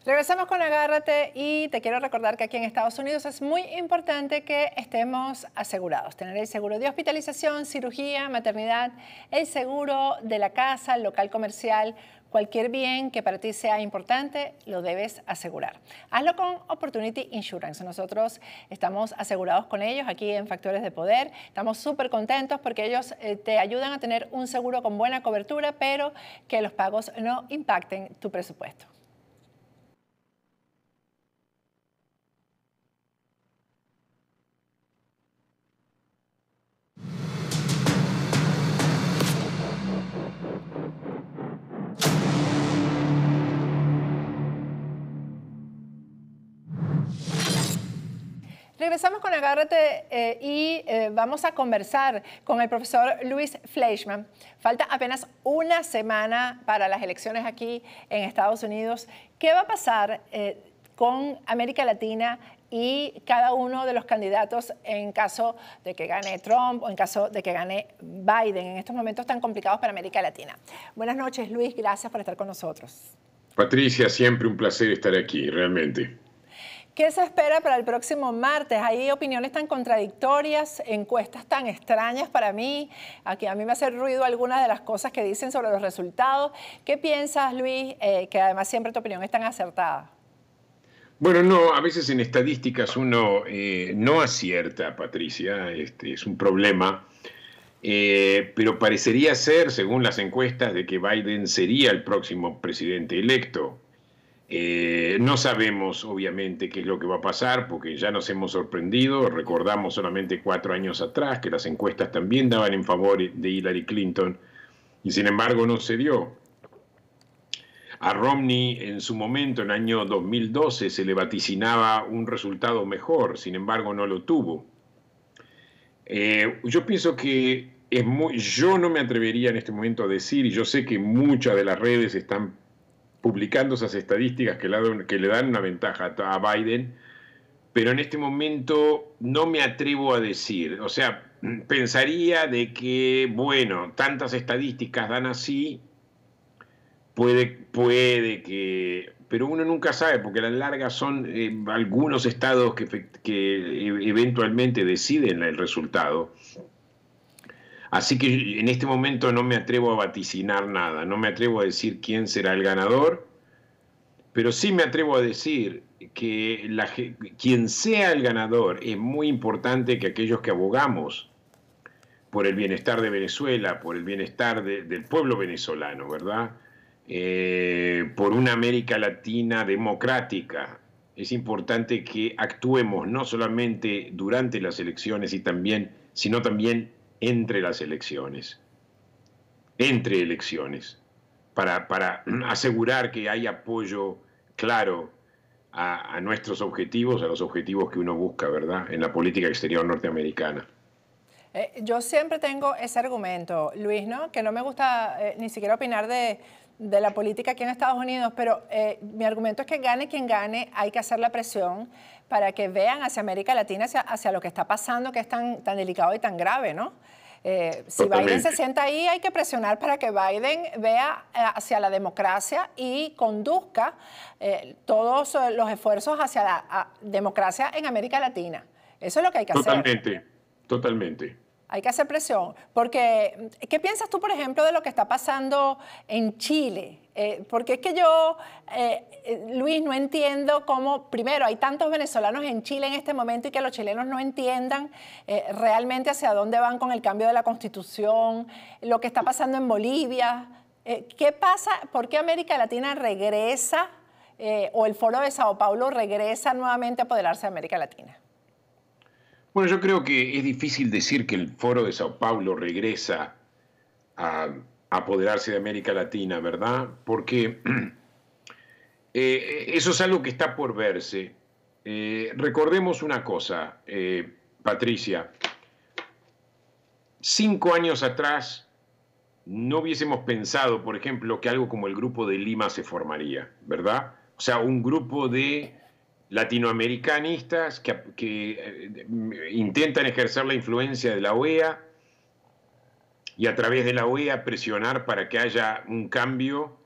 Regresamos con Agárrate y te quiero recordar que aquí en Estados Unidos es muy importante que estemos asegurados. Tener el seguro de hospitalización, cirugía, maternidad, el seguro de la casa, el local comercial, cualquier bien que para ti sea importante, lo debes asegurar. Hazlo con Opportunity Insurance. Nosotros estamos asegurados con ellos aquí en Factores de Poder. Estamos súper contentos porque ellos te ayudan a tener un seguro con buena cobertura, pero que los pagos no impacten tu presupuesto. Regresamos con Agárrate y vamos a conversar con el profesor Luis Fleischman. Falta apenas una semana para las elecciones aquí en Estados Unidos. ¿Qué va a pasar con América Latina y cada uno de los candidatos en caso de que gane Trump o en caso de que gane Biden en estos momentos tan complicados para América Latina? Buenas noches, Luis. Gracias por estar con nosotros. Patricia, siempre un placer estar aquí, realmente. ¿Qué se espera para el próximo martes? Hay opiniones tan contradictorias, encuestas tan extrañas para mí. Aquí a mí me hace ruido algunas de las cosas que dicen sobre los resultados. ¿Qué piensas, Luis? Que además siempre tu opinión es tan acertada. Bueno, no, a veces en estadísticas uno no acierta, Patricia, es un problema, pero parecería ser, según las encuestas, de que Biden sería el próximo presidente electo. No sabemos, obviamente, qué es lo que va a pasar, porque ya nos hemos sorprendido. Recordamos solamente 4 años atrás que las encuestas también daban en favor de Hillary Clinton, y sin embargo no se dio. A Romney en su momento, en el año 2012, se le vaticinaba un resultado mejor, sin embargo no lo tuvo. Yo pienso que yo no me atrevería en este momento a decir, y yo sé que muchas de las redes están publicando esas estadísticas que le dan una ventaja a Biden, pero en este momento no me atrevo a decir. O sea, pensaría de que, bueno, tantas estadísticas dan así, puede que... Pero uno nunca sabe, porque a la larga son algunos estados que eventualmente deciden el resultado. Así que en este momento no me atrevo a vaticinar nada, no me atrevo a decir quién será el ganador, pero sí me atrevo a decir que quien sea el ganador, es muy importante que aquellos que abogamos por el bienestar de Venezuela, por el bienestar del pueblo venezolano, ¿verdad? Por una América Latina democrática, es importante que actuemos no solamente durante las elecciones sino también entre las elecciones, entre elecciones, para asegurar que hay apoyo claro a nuestros objetivos, a los objetivos que uno busca, ¿verdad?, en la política exterior norteamericana. Yo siempre tengo ese argumento, Luis, ¿no? Que no me gusta ni siquiera opinar de la política aquí en Estados Unidos, pero mi argumento es que gane quien gane, hay que hacer la presión para que vean hacia América Latina, hacia lo que está pasando, que es tan delicado y tan grave, ¿no? Si Biden se sienta ahí, hay que presionar para que Biden vea hacia la democracia y conduzca todos los esfuerzos hacia la democracia en América Latina. Eso es lo que hay que hacer. Totalmente. Hay que hacer presión. Porque, ¿qué piensas tú, por ejemplo, de lo que está pasando en Chile? Porque es que yo, Luis, no entiendo cómo, primero, hay tantos venezolanos en Chile en este momento y que los chilenos no entiendan realmente hacia dónde van con el cambio de la Constitución, lo que está pasando en Bolivia. ¿Qué pasa? ¿Por qué América Latina regresa o el Foro de Sao Paulo regresa nuevamente a apoderarse de América Latina? Bueno, yo creo que es difícil decir que el Foro de Sao Paulo regresa a apoderarse de América Latina, ¿verdad? Porque eso es algo que está por verse. Recordemos una cosa, Patricia. 5 años atrás no hubiésemos pensado, por ejemplo, que algo como el Grupo de Lima se formaría, ¿verdad? O sea, un grupo de latinoamericanistas que intentan ejercer la influencia de la OEA y a través de la OEA presionar para que haya un cambio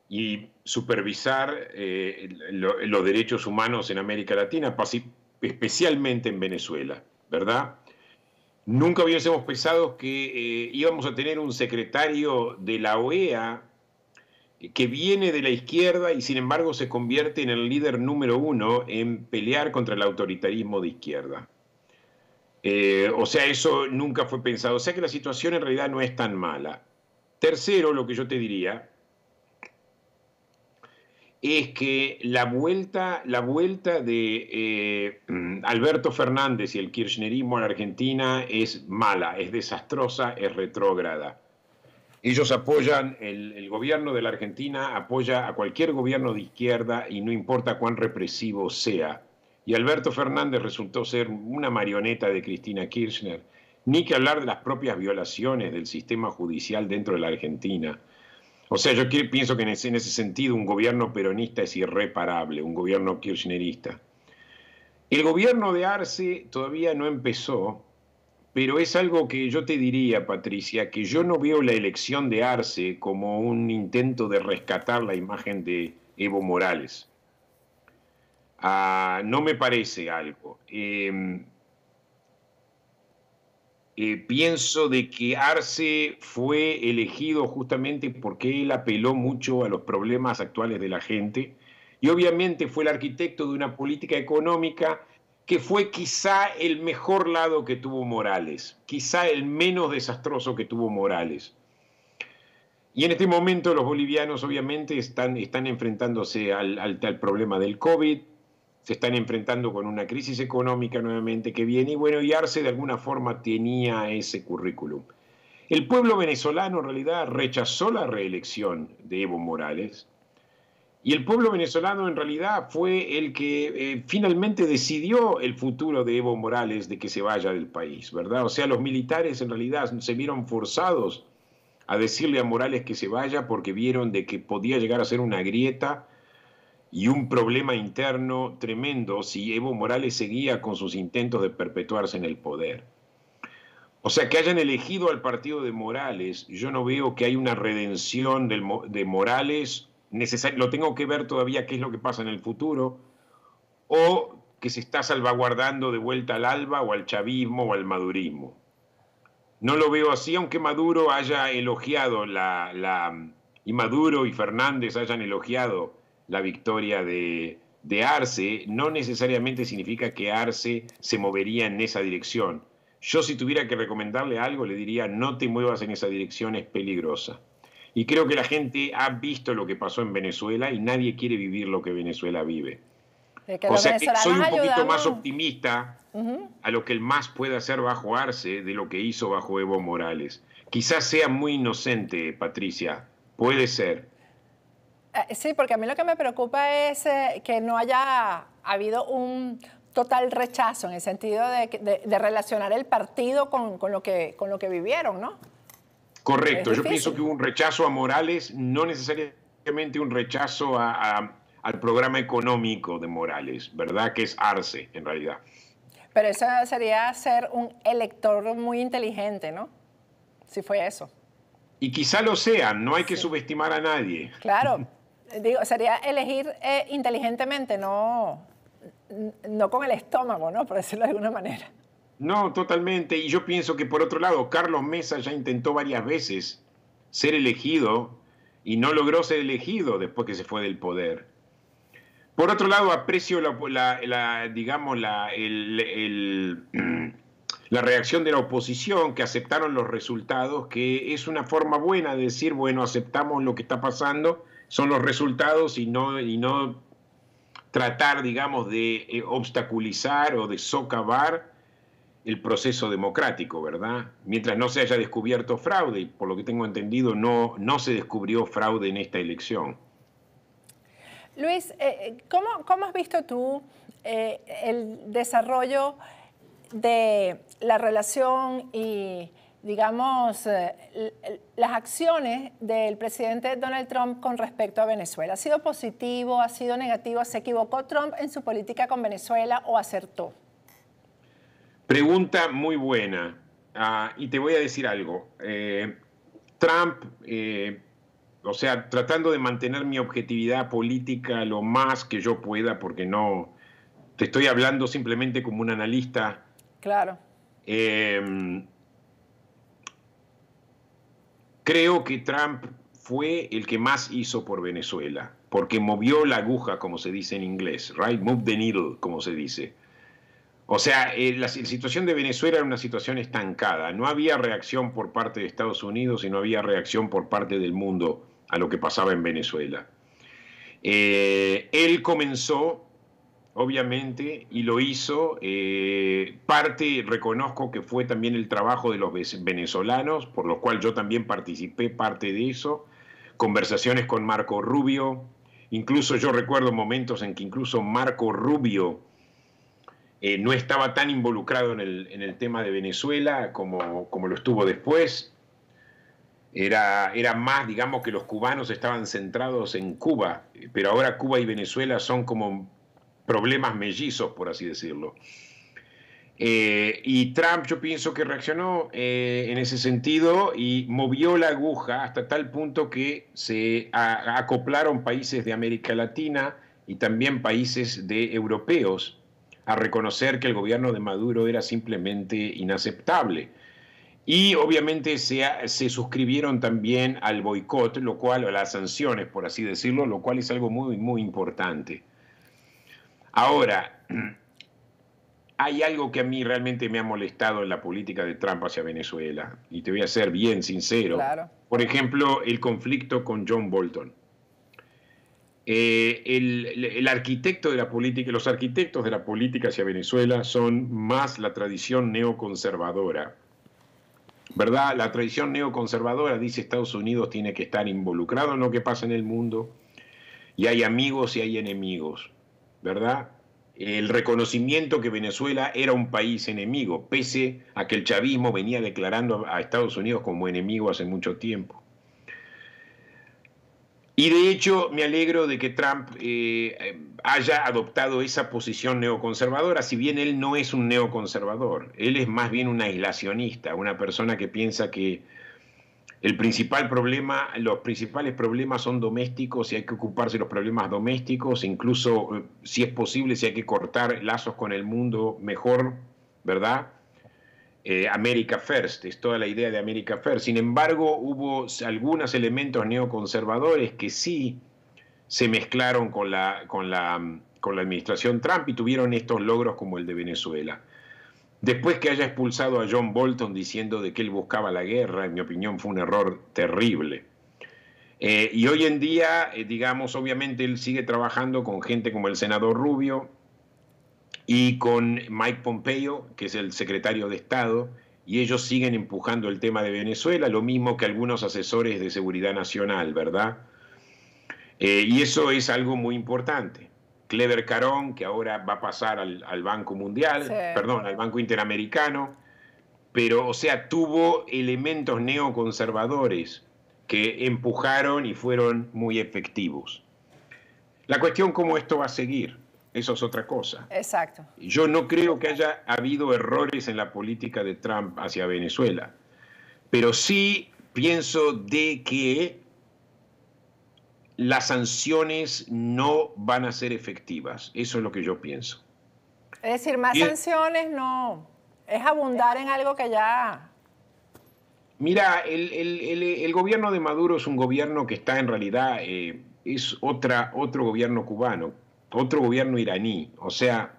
y supervisar los derechos humanos en América Latina, especialmente en Venezuela, ¿verdad? Nunca hubiésemos pensado que íbamos a tener un secretario de la OEA que viene de la izquierda y sin embargo se convierte en el líder número uno en pelear contra el autoritarismo de izquierda. O sea, eso nunca fue pensado. O sea que la situación en realidad no es tan mala. Tercero, lo que yo te diría es que la vuelta de Alberto Fernández y el kirchnerismo a la Argentina es mala, es desastrosa, es retrógrada. Ellos apoyan, el gobierno de la Argentina apoya a cualquier gobierno de izquierda y no importa cuán represivo sea. Y Alberto Fernández resultó ser una marioneta de Cristina Kirchner, ni que hablar de las propias violaciones del sistema judicial dentro de la Argentina. O sea, yo pienso que en ese sentido un gobierno peronista es irreparable, un gobierno kirchnerista. El gobierno de Arce todavía no empezó, pero es algo que yo te diría, Patricia, que yo no veo la elección de Arce como un intento de rescatar la imagen de Evo Morales. No me parece algo. Pienso de que Arce fue elegido justamente porque él apeló mucho a los problemas actuales de la gente y obviamente fue el arquitecto de una política económica que fue quizá el mejor lado que tuvo Morales, quizá el menos desastroso que tuvo Morales. Y en este momento los bolivianos obviamente están enfrentándose al problema del COVID, se están enfrentando con una crisis económica nuevamente que viene, y bueno, y Arce de alguna forma tenía ese currículum. El pueblo venezolano en realidad rechazó la reelección de Evo Morales, y el pueblo venezolano en realidad fue el que finalmente decidió el futuro de Evo Morales de que se vaya del país, ¿verdad? O sea, los militares en realidad se vieron forzados a decirle a Morales que se vaya porque vieron de que podía llegar a ser una grieta y un problema interno tremendo si Evo Morales seguía con sus intentos de perpetuarse en el poder. O sea, que hayan elegido al partido de Morales, yo no veo que hay una redención de Morales, lo tengo que ver todavía qué es lo que pasa en el futuro, o que se está salvaguardando de vuelta al ALBA o al chavismo o al madurismo. No lo veo así, aunque Maduro haya elogiado y Maduro y Fernández hayan elogiado la victoria de Arce, no necesariamente significa que Arce se movería en esa dirección. Yo si tuviera que recomendarle algo, le diría no te muevas en esa dirección, es peligrosa. Y creo que la gente ha visto lo que pasó en Venezuela y nadie quiere vivir lo que Venezuela vive. De que O los sea que soy venezolanos un poquito más ayudamos. optimista a lo que el MAS puede hacer bajo Arce de lo que hizo bajo Evo Morales. Quizás sea muy inocente, Patricia, puede ser. Sí, porque a mí lo que me preocupa es que no haya habido un total rechazo en el sentido de relacionar el partido con lo que vivieron, ¿no? Es Correcto, yo pienso difícil. que hubo un rechazo a Morales, no necesariamente un rechazo al programa económico de Morales, ¿verdad? Que es Arce, en realidad. Pero eso sería ser un elector muy inteligente, ¿no? Si fue eso. Y quizá lo sean, no hay que Sí. subestimar a nadie. Claro, digo, sería elegir inteligentemente, no con el estómago, ¿no? Por decirlo de alguna manera. No, totalmente. Y yo pienso que por otro lado, Carlos Mesa ya intentó varias veces ser elegido y no logró ser elegido después que se fue del poder. Por otro lado, aprecio digamos, la reacción de la oposición, que aceptaron los resultados, que es una forma buena de decir, bueno, aceptamos lo que está pasando, son los resultados y no tratar, digamos, de obstaculizar o de socavar el proceso democrático, ¿verdad? Mientras no se haya descubierto fraude, y por lo que tengo entendido no se descubrió fraude en esta elección. Luis, ¿cómo has visto tú el desarrollo de la relación y, digamos, las acciones del presidente Donald Trump con respecto a Venezuela? ¿Ha sido positivo? ¿Ha sido negativo? ¿Se equivocó Trump en su política con Venezuela o acertó? Pregunta muy buena. Y te voy a decir algo. Trump o sea, tratando de mantener mi objetividad política lo más que yo pueda, porque no, te estoy hablando simplemente como un analista. Claro. Eh, Creo que Trump fue el que más hizo por Venezuela, porque movió la aguja, como se dice en inglés, right? Move the needle, como se dice. O sea, la situación de Venezuela era una situación estancada. No había reacción por parte de Estados Unidos y no había reacción por parte del mundo a lo que pasaba en Venezuela. Él comenzó, obviamente, y lo hizo. Parte, reconozco que fue también el trabajo de los venezolanos, por lo cual yo también participé parte de eso. Conversaciones con Marco Rubio. Incluso yo recuerdo momentos en que incluso Marco Rubio no estaba tan involucrado en el tema de Venezuela como lo estuvo después. Era más, digamos, que los cubanos estaban centrados en Cuba, pero ahora Cuba y Venezuela son como problemas mellizos, por así decirlo. Y Trump, yo pienso que reaccionó en ese sentido y movió la aguja hasta tal punto que se acoplaron países de América Latina y también países de europeos a reconocer que el gobierno de Maduro era simplemente inaceptable. Y obviamente se suscribieron también al boicot, lo cual, a las sanciones, por así decirlo, lo cual es algo muy, muy importante. Ahora, hay algo que a mí realmente me ha molestado en la política de Trump hacia Venezuela, y te voy a ser bien sincero. Claro. Por ejemplo, el conflicto con John Bolton. El arquitecto de la política, los arquitectos de la política hacia Venezuela son más la tradición neoconservadora, ¿verdad? La tradición neoconservadora dice Estados Unidos tiene que estar involucrado en lo que pasa en el mundo, y hay amigos y hay enemigos, ¿verdad? El reconocimiento que Venezuela era un país enemigo, pese a que el chavismo venía declarando a Estados Unidos como enemigo hace mucho tiempo. Y de hecho me alegro de que Trump haya adoptado esa posición neoconservadora, si bien él no es un neoconservador, él es más bien un aislacionista, una persona que piensa que el principal problema, los principales problemas son domésticos y hay que ocuparse de los problemas domésticos, incluso si es posible, si hay que cortar lazos con el mundo, mejor, ¿verdad? America First, es toda la idea de America First. Sin embargo, hubo algunos elementos neoconservadores que sí se mezclaron con la administración Trump y tuvieron estos logros como el de Venezuela. Después que haya expulsado a John Bolton diciendo de que él buscaba la guerra, en mi opinión fue un error terrible. Y hoy en día, digamos, obviamente él sigue trabajando con gente como el senador Rubio y con Mike Pompeo, que es el secretario de Estado, y ellos siguen empujando el tema de Venezuela, lo mismo que algunos asesores de seguridad nacional, ¿verdad? Y eso es algo muy importante. Clever Carón, que ahora va a pasar al Banco Mundial, Sí. perdón, al Banco Interamericano, pero, o sea, tuvo elementos neoconservadores que empujaron y fueron muy efectivos. La cuestión cómo esto va a seguir, eso es otra cosa. Exacto. Yo no creo que haya habido errores en la política de Trump hacia Venezuela, pero sí pienso de que las sanciones no van a ser efectivas. Eso es lo que yo pienso. Es decir, más sanciones no. Es abundar en algo que ya... Mira, el gobierno de Maduro es un gobierno que está en realidad, es otro gobierno cubano, otro gobierno iraní. O sea,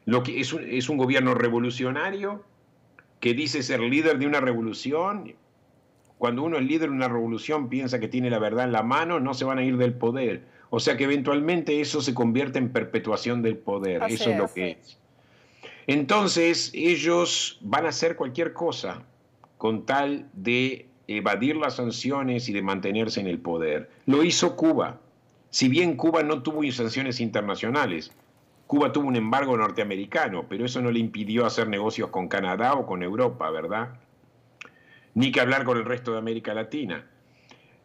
lo que es un gobierno revolucionario que dice ser líder de una revolución. Cuando uno es líder de una revolución piensa que tiene la verdad en la mano, no se van a ir del poder. O sea que eventualmente eso se convierte en perpetuación del poder. Así eso es lo que es. Entonces ellos van a hacer cualquier cosa con tal de evadir las sanciones y de mantenerse en el poder. Lo hizo Cuba. Si bien Cuba no tuvo sanciones internacionales, Cuba tuvo un embargo norteamericano, pero eso no le impidió hacer negocios con Canadá o con Europa, ¿verdad? Ni que hablar con el resto de América Latina.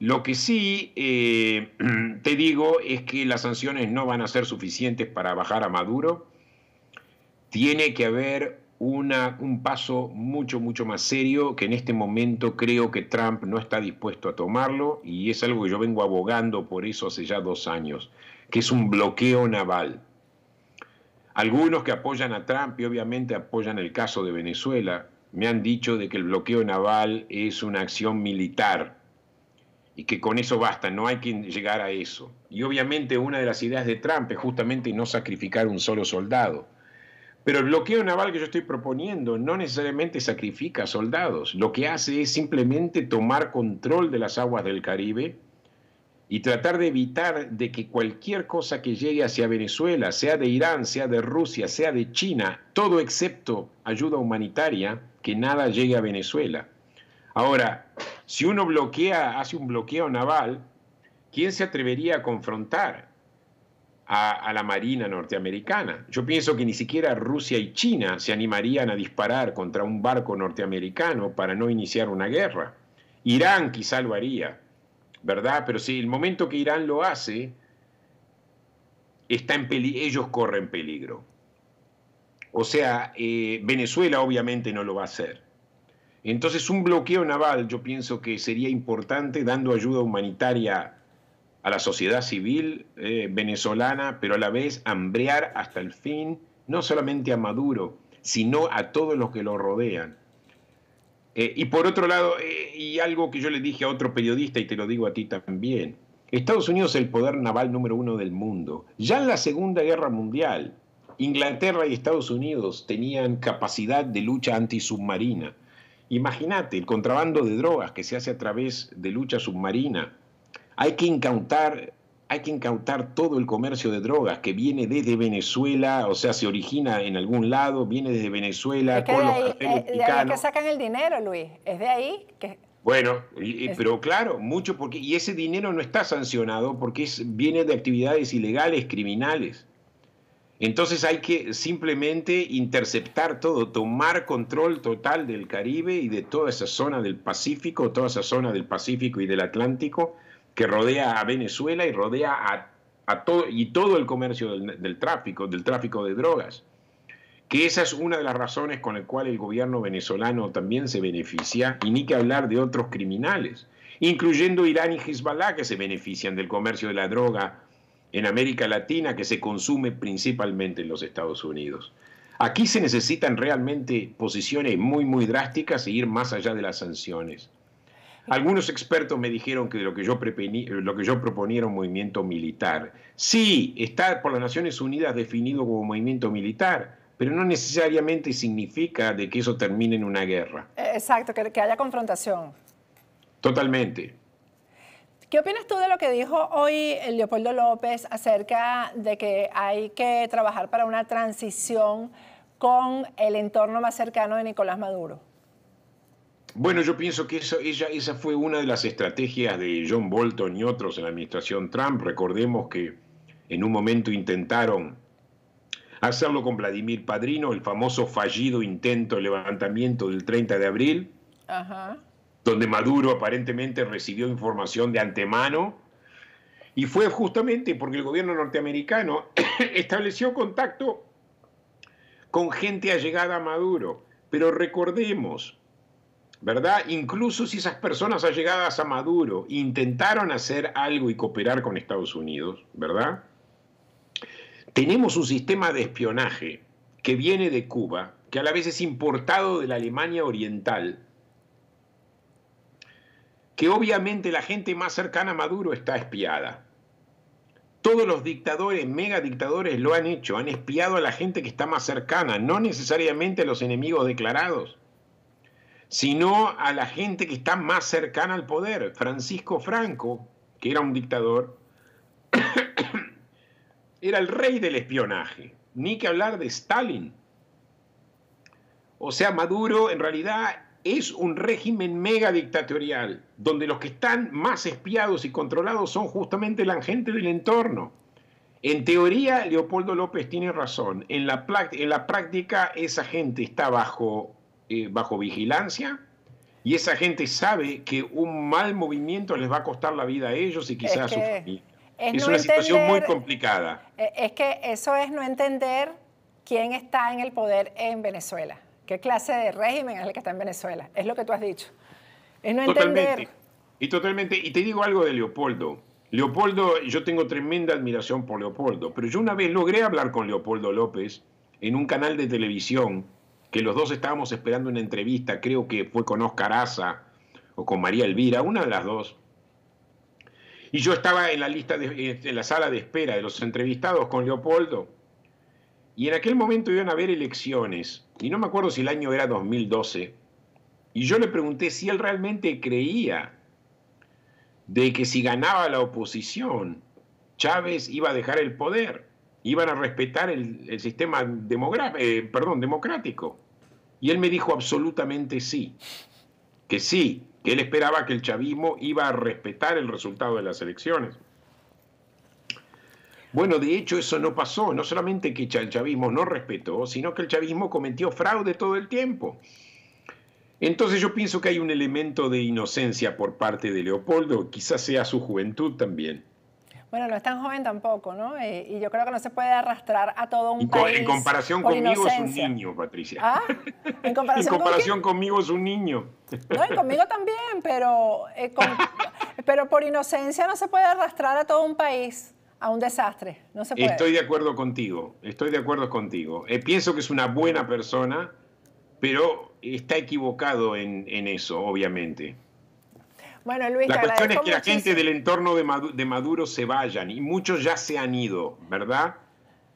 Lo que sí te digo es que las sanciones no van a ser suficientes para bajar a Maduro. Tiene que haber un paso mucho, mucho más serio que en este momento creo que Trump no está dispuesto a tomarlo, y es algo que yo vengo abogando por eso hace ya 2 años, que es un bloqueo naval. Algunos que apoyan a Trump y obviamente apoyan el caso de Venezuela, me han dicho de que el bloqueo naval es una acción militar y que con eso basta, no hay que llegar a eso. Y obviamente una de las ideas de Trump es justamente no sacrificar un solo soldado. Pero el bloqueo naval que yo estoy proponiendo no necesariamente sacrifica soldados, lo que hace es simplemente tomar control de las aguas del Caribe y tratar de evitar de que cualquier cosa que llegue hacia Venezuela, sea de Irán, sea de Rusia, sea de China, todo excepto ayuda humanitaria, que nada llegue a Venezuela. Ahora, si uno hace un bloqueo naval, ¿quién se atrevería a confrontar a la Marina norteamericana? Yo pienso que ni siquiera Rusia y China se animarían a disparar contra un barco norteamericano para no iniciar una guerra. Irán quizá lo haría, ¿verdad? Pero si el momento que Irán lo hace, ellos corren peligro. O sea, Venezuela obviamente no lo va a hacer. Entonces, un bloqueo naval yo pienso que sería importante, dando ayuda humanitaria a la sociedad civil venezolana, pero a la vez hambrear hasta el fin, no solamente a Maduro, sino a todos los que lo rodean. Y por otro lado, y algo que yo le dije a otro periodista, y te lo digo a ti también, Estados Unidos es el poder naval número 1 del mundo. Ya en la Segunda Guerra Mundial, Inglaterra y Estados Unidos tenían capacidad de lucha antisubmarina. Imagínate el contrabando de drogas que se hace a través de lucha submarina. Hay que incautar todo el comercio de drogas que viene desde Venezuela, o sea, se origina en algún lado, viene desde Venezuela, Es que con de los ahí, carteles de ahí es que mexicanos. sacan el dinero, Luis. Es de ahí que... Bueno, es- pero claro, mucho porque, y ese dinero no está sancionado porque viene de actividades ilegales, criminales. Entonces hay que simplemente interceptar todo, tomar control total del Caribe y de toda esa zona del Pacífico, toda esa zona del Pacífico y del Atlántico que rodea a Venezuela y rodea a todo, y todo el comercio del tráfico de drogas. Que esa es una de las razones con las cuales el gobierno venezolano también se beneficia, y ni que hablar de otros criminales, incluyendo Irán y Hezbollah, que se benefician del comercio de la droga en América Latina, que se consume principalmente en los Estados Unidos. Aquí se necesitan realmente posiciones muy, muy drásticas e ir más allá de las sanciones. Algunos expertos me dijeron que lo que yo proponía era un movimiento militar. Sí, está por las Naciones Unidas definido como movimiento militar, pero no necesariamente significa de que eso termine en una guerra. Exacto, que haya confrontación. Totalmente. ¿Qué opinas tú de lo que dijo hoy Leopoldo López acerca de que hay que trabajar para una transición con el entorno más cercano de Nicolás Maduro? Bueno, yo pienso que esa fue una de las estrategias de John Bolton y otros en la administración Trump. Recordemos que en un momento intentaron hacerlo con Vladimir Padrino, el famoso fallido intento de levantamiento del 30 de abril, Ajá. donde Maduro aparentemente recibió información de antemano, y fue justamente porque el gobierno norteamericano estableció contacto con gente allegada a Maduro. Pero recordemos, ¿verdad? Incluso si esas personas allegadas a Maduro intentaron hacer algo y cooperar con Estados Unidos, ¿verdad? Tenemos un sistema de espionaje que viene de Cuba, que a la vez es importado de la Alemania Oriental, que obviamente la gente más cercana a Maduro está espiada. Todos los dictadores, megadictadores lo han hecho, han espiado a la gente que está más cercana, no necesariamente a los enemigos declarados, sino a la gente que está más cercana al poder. Francisco Franco, que era un dictador, era el rey del espionaje, ni que hablar de Stalin. O sea, Maduro en realidad es un régimen mega dictatorial, donde los que están más espiados y controlados son justamente la gente del entorno. En teoría, Leopoldo López tiene razón. En la práctica, esa gente está bajo vigilancia, y esa gente sabe que un mal movimiento les va a costar la vida a ellos y quizás a su familia. Es una situación muy complicada. Es que eso es no entender quién está en el poder en Venezuela. ¿Qué clase de régimen es el que está en Venezuela? Es lo que tú has dicho. Es no Totalmente. entender. Totalmente. Y te digo algo de Leopoldo. Leopoldo, yo tengo tremenda admiración por Leopoldo, pero yo una vez logré hablar con Leopoldo López en un canal de televisión, que los dos estábamos esperando una entrevista, creo que fue con Oscar Aza o con María Elvira, una de las dos. Y yo estaba en la en la sala de espera de los entrevistados con Leopoldo. Y en aquel momento iban a haber elecciones, y no me acuerdo si el año era 2012, y yo le pregunté si él realmente creía de que si ganaba la oposición, Chávez iba a dejar el poder, iban a respetar el sistema democrático. Y él me dijo absolutamente sí, que él esperaba que el chavismo iba a respetar el resultado de las elecciones. Bueno, de hecho eso no pasó, no solamente que el chavismo no respetó, sino que el chavismo cometió fraude todo el tiempo. Entonces yo pienso que hay un elemento de inocencia por parte de Leopoldo, quizás sea su juventud también. Bueno, no es tan joven tampoco, ¿no? Y yo creo que no se puede arrastrar a todo un país En comparación por conmigo inocencia. es un niño, Patricia. ¿Ah? ¿En comparación, En comparación conmigo es un niño. No, y conmigo también, pero por inocencia no se puede arrastrar a todo un país a un desastre. No se puede. Estoy de acuerdo contigo, estoy de acuerdo contigo. Pienso que es una buena persona, pero está equivocado en eso, obviamente. Bueno, Luis, La cuestión es que la muchísimo. gente del entorno de Maduro se vayan, y muchos ya se han ido, ¿verdad?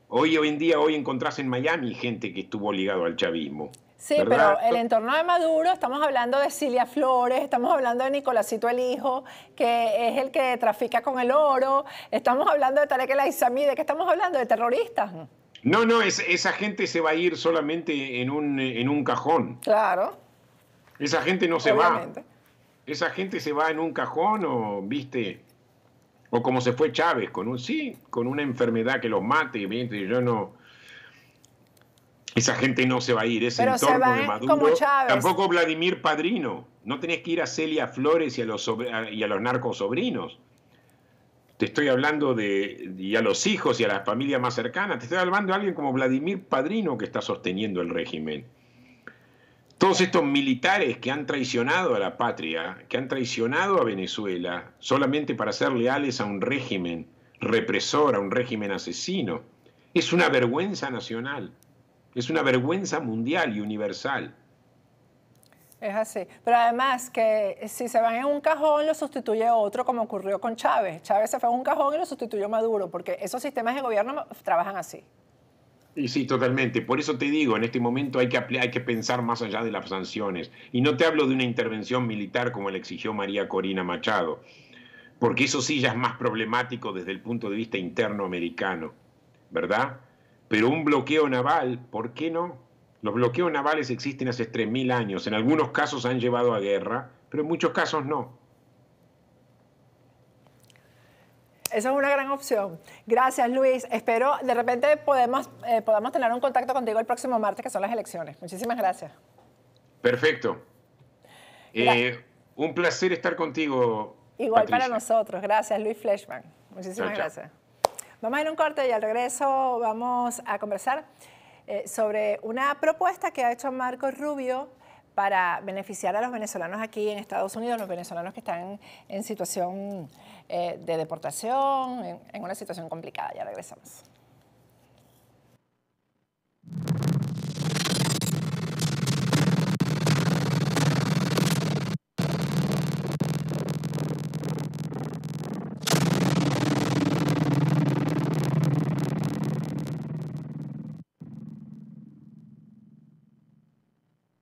Hoy en día, hoy encontrás en Miami gente que estuvo ligado al chavismo. Sí, ¿verdad? pero el entorno de Maduro, estamos hablando de Cilia Flores, estamos hablando de Nicolásito el hijo, que es el que trafica con el oro, estamos hablando de Tarek El Aissami, ¿de qué estamos hablando? ¿De terroristas? No, esa gente se va a ir solamente en un cajón. Claro. Esa gente no se Obviamente. va. Esa gente se va en un cajón o, viste, o como se fue Chávez, con una enfermedad que los mate, ¿viste? Esa gente no se va a ir, ese Pero se entorno van de Maduro. como Chávez. Tampoco Vladimir Padrino. No tenés que ir a Celia Flores y a los narcosobrinos. Te estoy hablando y a los hijos y a las familias más cercanas. Te estoy hablando de alguien como Vladimir Padrino que está sosteniendo el régimen. Todos estos militares que han traicionado a la patria, que han traicionado a Venezuela, solamente para ser leales a un régimen represor, a un régimen asesino, es una vergüenza nacional, es una vergüenza mundial y universal. Es así. Pero además que si se van en un cajón, lo sustituye otro, como ocurrió con Chávez. Chávez se fue en un cajón y lo sustituyó Maduro, porque esos sistemas de gobierno trabajan así. Y sí, totalmente. Por eso te digo, en este momento hay que pensar más allá de las sanciones. Y no te hablo de una intervención militar como la exigió María Corina Machado, porque eso sí ya es más problemático desde el punto de vista interno americano, ¿verdad? Pero un bloqueo naval, ¿por qué no? Los bloqueos navales existen hace 3000 años. En algunos casos han llevado a guerra, pero en muchos casos no. Esa es una gran opción. Gracias, Luis. Espero de repente podamos tener un contacto contigo el próximo martes, que son las elecciones. Muchísimas gracias. Perfecto. Un placer estar contigo, Igual Patricia. para nosotros. Gracias, Luis Fleischmann. Muchísimas gracias. Vamos a ir a un corte y al regreso vamos a conversar sobre una propuesta que ha hecho Marco Rubio para beneficiar a los venezolanos aquí en Estados Unidos, los venezolanos que están en situación de deportación, en una situación complicada. Ya regresamos.